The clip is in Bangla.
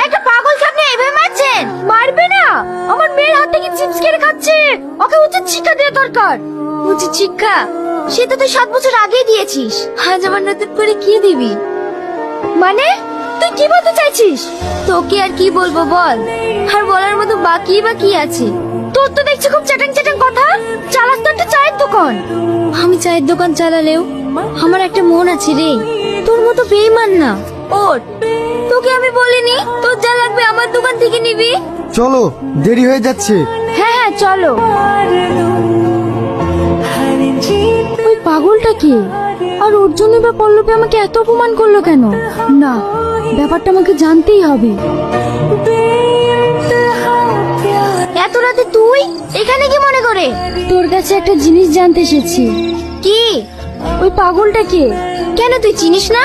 একটা পাগল সামনে এভাবে মারছেন? মারবে না, আমার মেয়ের হাত থেকে চিপস কেড়ে খাচ্ছে, ওকে উচিত শিক্ষা দেওয়া দরকার। উচিত শিক্ষা? সেটা তুই 7 বছর আগেই দিয়েছিস, আজ আবার নতুন করে কি দিবি? মানে তুই কি বলতে চাইছিস? তোকে আর কি বলবো বল, আর বলার মতো বাকি বা কি আছে? তোর তো দেখছি খুব চ্যাটাং চ্যাটাং কথা। চালাস তো একটা চায়ের দোকান। আমি চায়ের দোকান চালালেও আমার একটা মন আছে রে, তোর মতো বেঈমান না। ওর তোকে আমি বলিনি তোর যা লাগবে আমার দোকান থেকে নিবি? চলো, দেরি হয়ে যাচ্ছে। হ্যাঁ হ্যাঁ চলো। ওই পাগলটা কে, আর ওর জন্য বা পল্লবী আমাকে এত অপমান করলো কেন? না, ব্যাপারটা আমাকে জানতেই হবে। এত রাতে তুই এখানে কি মনে করে? তোর কাছে একটা জিনিস জানতে এসেছি। কি? ওই পাগলটা কে? কেন তুই চিনিস না?